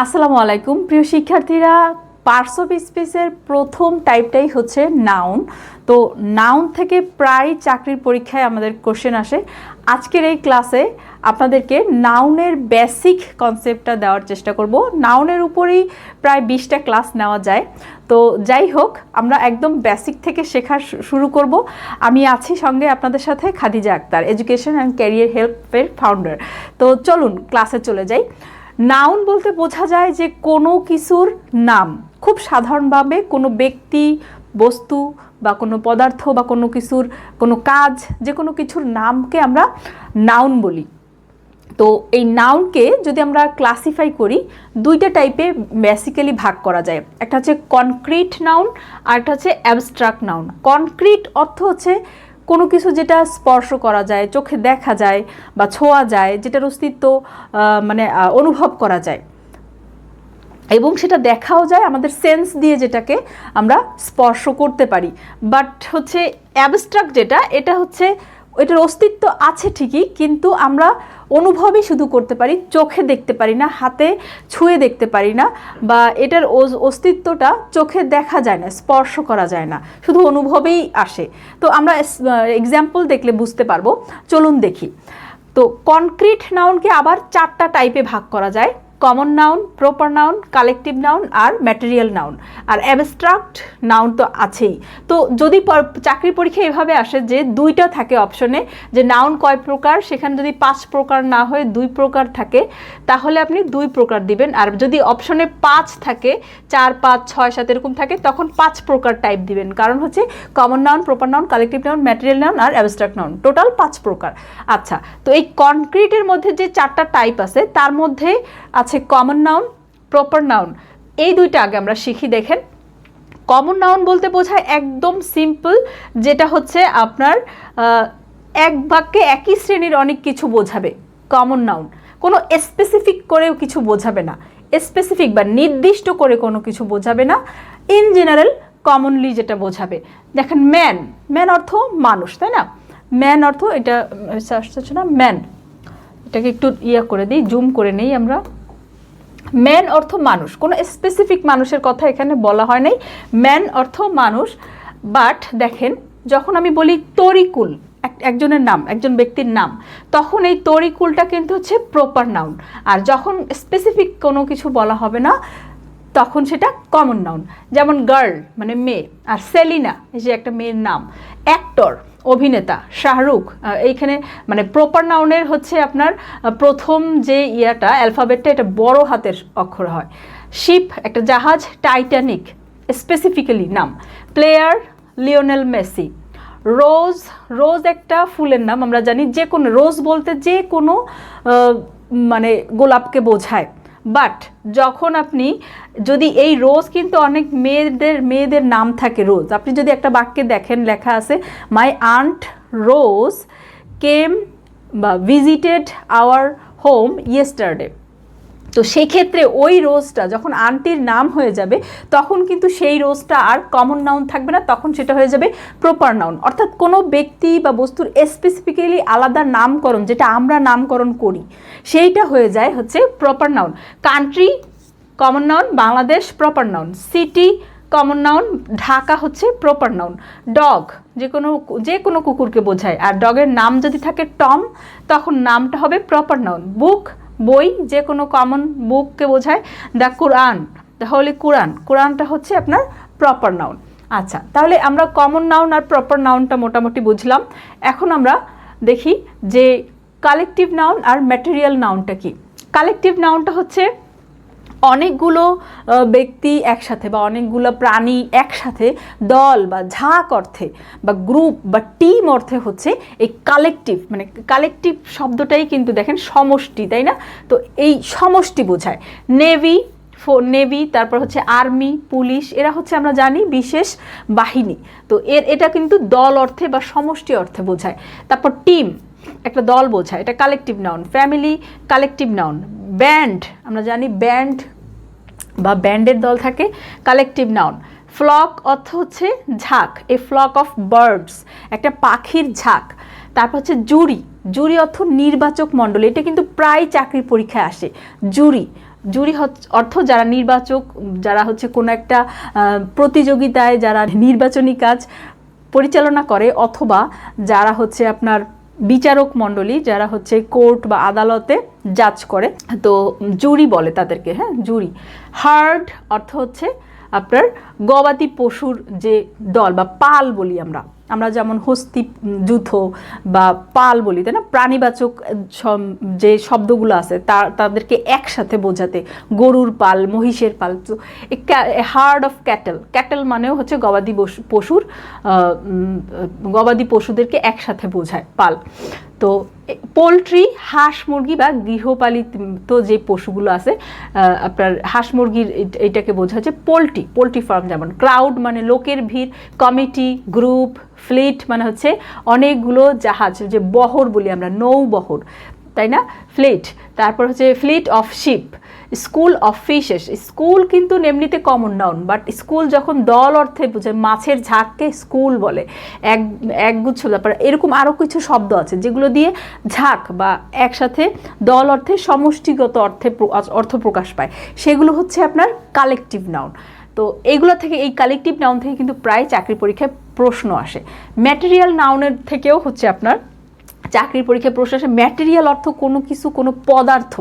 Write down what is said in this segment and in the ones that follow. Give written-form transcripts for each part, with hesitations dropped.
আসসালামু আলাইকুম প্রিয় শিক্ষার্থীরা। পার্টস অফ স্পিচের প্রথম টাইপটাই হচ্ছে নাউন। তো নাউন থেকে প্রায় চাকরির পরীক্ষায় আমাদের কোশ্চেন আসে। আজকের এই ক্লাসে আপনাদেরকে নাউনের বেসিক কনসেপ্টটা দেওয়ার চেষ্টা করব। নাউনের উপরেই প্রায় 20টা ক্লাস নেওয়া যায়। তো যাই হোক, আমরা একদম বেসিক থেকে শেখা শুরু করব। আমি আছি সঙ্গে আপনাদের সাথে Khadija Akhtar, education and career হেল্পের ফাউন্ডার। তো চলুন ক্লাসে চলে যাই। নাউন বলতে বোঝা যায় যে কোনো কিছুর নাম, খুব সাধারণভাবে কোনো ব্যক্তি, বস্তু বা কোনো পদার্থ বা কোনো কিছুর কোনো কাজ, যে কোনো কিছুর নামকে আমরা নাউন বলি। তো এই নাউনকে যদি আমরা ক্লাসিফাই করি, দুইটা টাইপে বেসিক্যালি ভাগ করা যায়। একটা হচ্ছে কনক্রিট নাউন আর একটা হচ্ছে অ্যাবস্ট্রাক্ট নাউন। কনক্রিট অর্থ হচ্ছে কোনো কিছু যেটা স্পর্শ করা যায়, চোখে দেখা যায় বা ছোঁয়া যায়, যেটার অস্তিত্ব অনুভব করা যায় এবং সেটা দেখাও যায় আমাদের সেন্স দিয়ে, যেটাকে আমরা স্পর্শ করতে পারি। বাট হচ্ছে অ্যাবস্ট্রাক্ট যেটা, এটা হচ্ছে এটার অস্তিত্ব আছে ঠিকই, কিন্তু আমরা অনুভবই শুধু করতে পারি, চোখে দেখতে পারি না, হাতে ছুঁয়ে দেখতে পারি না, বা এটার অস্তিত্বটা চোখে দেখা যায় না, স্পর্শ করা যায় না, শুধু অনুভবেই আসে। তো আমরা এক্সাম্পল দেখলে বুঝতে পারবো। চলুন দেখি। তো কনক্রিট নাউনকে আবার 4টা টাইপে ভাগ করা যায়: common noun, proper noun, collective noun আর ম্যাটেরিয়াল নাউন। আর অ্যাবস্ট্রাক্ট নাউন তো আছেই। তো যদি চাকরি পরীক্ষা এভাবে আসে যে 2টা থাকে অপশনে, যে নাউন কয় প্রকার, সেখানে যদি 5 প্রকার না হয়ে 2 প্রকার থাকে, তাহলে আপনি 2 প্রকার দিবেন। আর যদি অপশনে 5 থাকে, 4, 5, 6, 7 এরকম থাকে, তখন 5 প্রকার টাইপ দিবেন। কারণ হচ্ছে common noun, proper noun, collective noun, material noun আর অ্যাবস্ট্রাক্ট নাউন, টোটাল 5 প্রকার। আচ্ছা, তো এই কনক্রিটের মধ্যে যে 4টা টাইপ আছে, তার মধ্যে আছে কমন নাউন, প্রপার নাউন। এই 2টা আগে আমরা শিখি। দেখেন, কমন নাউন বলতে বোঝায় একদম সিম্পল, যেটা হচ্ছে আপনার এক বাক্যে একই শ্রেণীর অনেক কিছু বোঝাবে। কমন নাউন কোনো স্পেসিফিক করেও কিছু বোঝাবে না, স্পেসিফিক বা নির্দিষ্ট করে কোনো কিছু বোঝাবে না, ইন জেনারেল কমনলি যেটা বোঝাবে। দেখেন, ম্যান, ম্যান অর্থ মানুষ, তাই না? ম্যান অর্থ, এটা আসছে না, ম্যান, এটাকে একটু করে দিই, জুম করে নেই আমরা। ম্যান অর্থ মানুষ, কোনো স্পেসিফিক মানুষের কথা এখানে বলা হয় নাই, ম্যান অর্থ মানুষ। বাট দেখেন, যখন আমি বলি তরিকুল, একজনের নাম, একজন ব্যক্তির নাম, তখন এই তরিকুলটা কিন্তু হচ্ছে প্রপার নাউন। আর যখন স্পেসিফিক কোনো কিছু বলা হবে না, তখন সেটা কমন নাউন। যেমন গার্ল মানে মেয়ে, আর সেলিনা এই যে একটা মেয়ের নাম। অ্যাক্টর অভিনেতা, শাহরুখ, এইখানে মানে প্রপার নাউনের হচ্ছে আপনার প্রথম যে অ্যালফাবেটটা, এটা বড় হাতের অক্ষর হয়। শিপ একটা জাহাজ, টাইটানিক স্পেসিফিক্যালি নাম। Player Lionel Messi. Rose, rose একটা ফুলের নাম, আমরা জানি। যে কোনো রোজ বলতে যে কোনো মানে গোলাপকে বোঝায়। বাট যখন আপনি যদি এই রোজ কিন্তু অনেক মেয়েদের নাম থাকে রোজ। আপনি যদি একটা বাক্যে দেখেন, লেখা আছে মাই আন্ট রোজ কেম বা ভিজিটেড আওয়ার হোম ইয়েস্টারডে। তো সেই ক্ষেত্রে ওই রোজটা যখন আন্টির নাম হয়ে যাবে, তখন কিন্তু সেই রোজটা আর কমন নাউন থাকবে না, তখন সেটা হয়ে যাবে প্রপার নাউন। অর্থাৎ কোনো ব্যক্তি বা বস্তুর স্পেসিফিক্যালি আলাদা নামকরণ, যেটা আমরা নামকরণ করি, সেইটা হয়ে যায় হচ্ছে proper noun. Country common noun, Bangladesh proper noun. City common noun, Dhaka হচ্ছে প্রপার নাউন। ডগ যে কোনো কুকুরকে বোঝায়, আর ডগের নাম যদি থাকে টম, তখন নামটা হবে প্রপার নাউন। বুক বই, যে কোনো কমন বুককে বোঝায়। দ্য কুরআন, দ্য হোলি কুরআন, কুরআনটা হচ্ছে আপনার প্রপার নাউন। আচ্ছা, তাহলে আমরা কমন নাউন আর প্রপার নাউনটা মোটামুটি বুঝলাম। এখন আমরা দেখি যে কালেকটিভ নাউন আর ম্যাটেরিয়াল নাউনটা কি। কালেকটিভ নাউনটা হচ্ছে অনেকগুলো ব্যক্তি একসাথে বা অনেকগুলো প্রাণী একসাথে, দল বা ঝাঁক অর্থে বা গ্রুপ বা টিম অর্থে হচ্ছে এই কালেকটিভ। মানে কালেকটিভ শব্দটাই কিন্তু দেখেন সমষ্টি, তাই না? তো এই সমষ্টি বোঝায়। নেভি, তারপর হচ্ছে আর্মি, পুলিশ, এরা হচ্ছে আমরা জানি বিশেষ বাহিনী। তো এটা কিন্তু দল অর্থে বা সমষ্টি অর্থে বোঝায়। তারপর টিম একটা দল বোঝায়, এটা collective noun. Family collective noun. Band আমরা জানি, ব্যান্ড বা ব্যান্ডের দল থাকে, কালেকটিভ নাউন। ফ্লক অর্থ হচ্ছে ঝাঁক, এ ফ্লক অফ বার্ডস একটা পাখির ঝাঁক। তারপর হচ্ছে জুরি, জুরি অর্থ নির্বাচক মণ্ডলী, এটা কিন্তু প্রায় চাকরির পরীক্ষায় আসে। জুরি জুরি অর্থ যারা নির্বাচক, যারা হচ্ছে কোনো একটা প্রতিযোগিতায় যারা নির্বাচনী কাজ পরিচালনা করে, অথবা যারা হচ্ছে আপনার বিচারক মণ্ডলী, যারা হচ্ছে কোর্ট বা আদালতে জাজ করে, তো জুরি বলে তাদেরকে, হ্যাঁ জুরি। হার্ড অর্থ হচ্ছে আপনার গবাদি পশুর যে দল বা পাল বলি আমরা, আমরা যেমন হস্তি যুথ বা পাল বলি, তাই না, প্রাণীবাচক যে শব্দগুলো আছে তাদেরকে একসাথে বোঝাতে, গরুর পাল, মহিষের পাল। তো হার্ড অফ ক্যাটেল, ক্যাটেল মানেও হচ্ছে গবাদি পশুদেরকে একসাথে বোঝায় পাল। তো পোলট্রি, হাঁস মুরগি বা গৃহপালিত যে পশুগুলো আছে, আপনার হাঁস মুরগির এটাকে বোঝা হচ্ছে পোলট্রি ফার্ম। যেমন ক্রাউড মানে লোকের ভিড়, কমিটি, গ্রুপ, ফ্লিট মানে হচ্ছে অনেকগুলো জাহাজ, যে বহর বলি আমরা, নৌবহর, তাই না, ফ্লিট। তারপর হচ্ছে fleet of ship, school of fishes. School কিন্তু এমনিতে কমন নাউন, বাট স্কুল যখন দল অর্থে বোঝায়, মাছের ঝাঁককে স্কুল বলে, একগুচ্ছ ব্যাপার। এরকম আরও কিছু শব্দ আছে যেগুলো দিয়ে ঝাঁক বা একসাথে দল অর্থে সমষ্টিগত অর্থ প্রকাশ পায়, সেগুলো হচ্ছে আপনার কালেকটিভ নাউন। তো এইগুলো থেকে, এই কালেকটিভ নাউন থেকে কিন্তু প্রায় চাকরি পরীক্ষায় প্রশ্ন আসে। ম্যাটেরিয়াল নাউনের থেকেও হচ্ছে আপনার চাকরির পরীক্ষায় প্রশ্ন আসে। ম্যাটেরিয়াল অর্থ কোনো কিছু, কোনো পদার্থ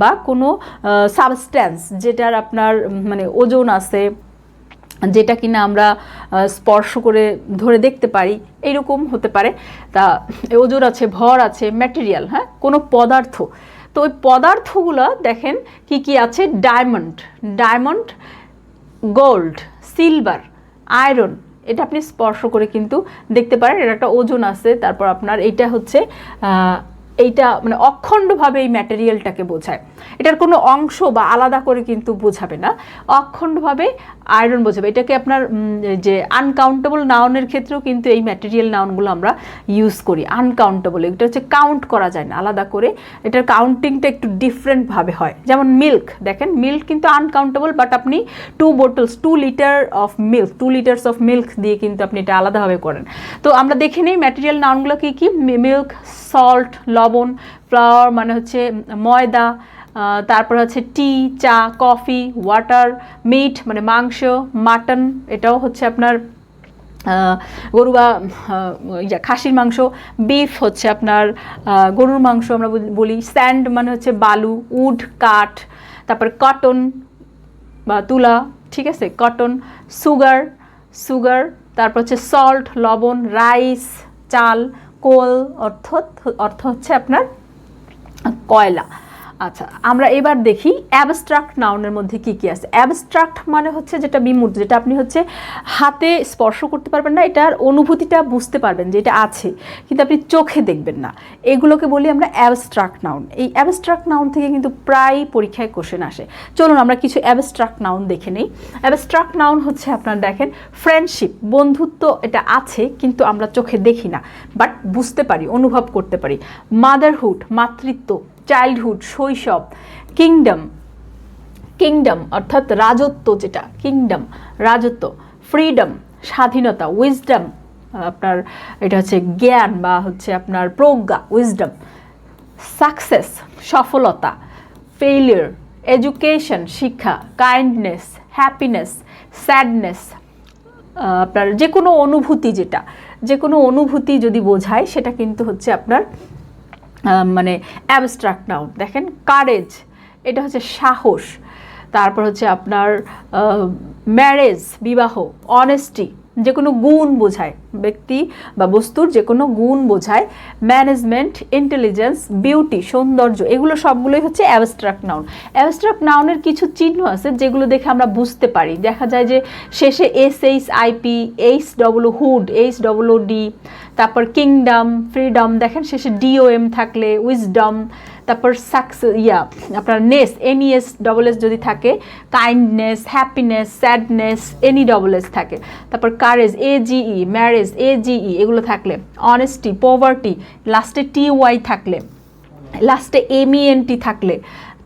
বা কোনো সাবস্ট্যান্স, যেটার আপনার মানে ওজন আছে, যেটা কিনা আমরা স্পর্শ করে ধরে দেখতে পারি, এইরকম হতে পারে। তা ওজন আছে, ভর আছে, ম্যাটেরিয়াল, হ্যাঁ, কোনো পদার্থ। তো ওই পদার্থগুলো দেখেন কি কি আছে, ডায়মন্ড, গোল্ড, সিলভার, আয়রন, এটা আপনি স্পর্শ করে কিন্তু দেখতে পারেন, এটা একটা ওজন আছে। তারপর আপনার এইটা হচ্ছে এইটা মানে অখণ্ডভাবে এই ম্যাটেরিয়ালটাকে বোঝায়, এটার কোনো অংশ বা আলাদা করে কিন্তু বোঝাবে না, অখণ্ডভাবে আয়রন বোঝাবে। এটাকে আপনার যে আনকাউন্টেবল নাউনের ক্ষেত্রেও কিন্তু এই ম্যাটেরিয়াল নাউনগুলো আমরা ইউজ করি। আনকাউন্টেবল, এটা হচ্ছে কাউন্ট করা যায় না আলাদা করে, এটার কাউন্টিংটা একটু ডিফারেন্টভাবে হয়। যেমন মিল্ক, দেখেন মিল্ক কিন্তু আনকাউন্টেবল, বাট আপনি 2 লিটার্স অফ মিল্ক দিয়ে কিন্তু আপনি এটা আলাদাভাবে করেন। তো আমরা দেখে নিই ম্যাটেরিয়াল নাউনগুলো কি কি। মিল্ক, সল্ট, লবণ, ফ্লাওয়ার মানে হচ্ছে ময়দা, তারপর হচ্ছে টি, চা, কফি, ওয়াটার, মিট মানে মাংস, মাটন, এটাও হচ্ছে আপনার গরু বা খাসির মাংস, বিফ হচ্ছে আপনার গরুর মাংস আমরা বলি, স্যান্ড মানে হচ্ছে বালু, উড কাঠ, তারপর কটন বা তুলা, ঠিক আছে, কটন, সুগার, তারপর হচ্ছে সল্ট লবণ, রাইস চাল, কোল অর্থ হচ্ছে আপনার কয়লা। আচ্ছা, আমরা এবার দেখি অ্যাবস্ট্রাক্ট নাউনের মধ্যে কি কি আছে। অ্যাবস্ট্রাক্ট মানে হচ্ছে যেটা বিমূর্ত, যেটা আপনি হচ্ছে হাতে স্পর্শ করতে পারবেন না, এটার অনুভূতিটা বুঝতে পারবেন যে এটা আছে, কিন্তু আপনি চোখে দেখবেন না, এগুলোকে বলি আমরা অ্যাবস্ট্রাক্ট নাউন। এই অ্যাবস্ট্রাক্ট নাউন থেকে কিন্তু প্রায় পরীক্ষায় কোশ্চেন আসে। চলুন আমরা কিছু অ্যাবস্ট্রাক্ট নাউন দেখে নিই। অ্যাবস্ট্রাক্ট নাউন হচ্ছে আপনার দেখেন, ফ্রেন্ডশিপ, বন্ধুত্ব, এটা আছে কিন্তু আমরা চোখে দেখি না, বাট বুঝতে পারি, অনুভব করতে পারি। মাদারহুড, মাতৃত্ব, চাইল্ডহুড, শৈশব। কিংডম অর্থাৎ রাজত্ব, যেটা কিংডম রাজত্ব। ফ্রিডম স্বাধীনতা। উইজডম আপনার এটা হচ্ছে জ্ঞান বা হচ্ছে আপনার প্রজ্ঞা, উইজডম। সাকসেস সফলতা। ফেইলিয়ার এডুকেশন শিক্ষা। Kindness happiness. স্যাডনেস আপনার যে কোনো অনুভূতি, যে কোনো অনুভূতি যদি বোঝায় সেটা কিন্তু হচ্ছে আপনার মানে অ্যাবস্ট্রাক্ট নাউন। দেখেন কারেজ, এটা হচ্ছে সাহস। তারপর হচ্ছে আপনার ম্যারেজ বিবাহ। অনেস্টি যে কোনো গুণ বোঝায়, ব্যক্তি বা বস্তুর যে কোনো গুণ বোঝায়। ম্যানেজমেন্ট ইন্টেলিজেন্স, বিউটি সৌন্দর্য, এগুলো সবগুলোই হচ্ছে অ্যাবস্ট্রাক্ট নাউন। অ্যাবস্ট্রাক্ট নাউনের কিছু চিহ্ন আছে যেগুলো দেখে আমরা বুঝতে পারি, দেখা যায় যে শেষে SHIP, HWHUD, HWD, তারপর কিংডম, ফ্রিডম, দেখেন শেষে DOM থাকলে, উইজডম, তারপর আপনার নেস, NES যদি থাকে, কাইন্ডনেস, হ্যাপিনেস, স্যাডনেস, NESS থাকে, তারপর কারেজ, AGE, ম্যারেজ, AGE এগুলো থাকলে, অনেস্টি, পভার্টি, লাস্টে TY থাকলে, লাস্টে MENT থাকলে,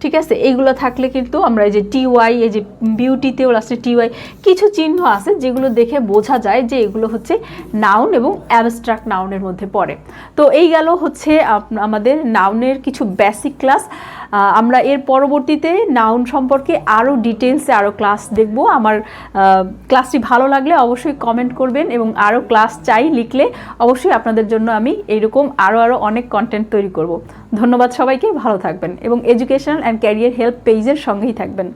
ঠিক আছে, এইগুলো থাকলে কিন্তু আমরা এই যে TY, এই যে বিউটিতেও লাস্টে TY, কিছু চিহ্ন আছে যেগুলো দেখে বোঝা যায় যে এগুলো হচ্ছে নাউন এবং অ্যাবস্ট্রাক্ট নাউনের মধ্যে পড়ে। তো এই গেল হচ্ছে আমাদের নাউনের কিছু বেসিক ক্লাস। আমরা এর পরবর্তীতে নাউন সম্পর্কে আরও ডিটেলসে আরও ক্লাস দেখব। আমার ক্লাসটি ভালো লাগলে অবশ্যই কমেন্ট করবেন এবং আরও ক্লাস চাই লিখলে অবশ্যই আপনাদের জন্য আমি এইরকম আরও অনেক কন্টেন্ট তৈরি করব। ধন্যবাদ সবাইকে, ভালো থাকবেন এবং এডুকেশনাল অ্যান্ড ক্যারিয়ার হেল্প পেজের সঙ্গেই থাকবেন।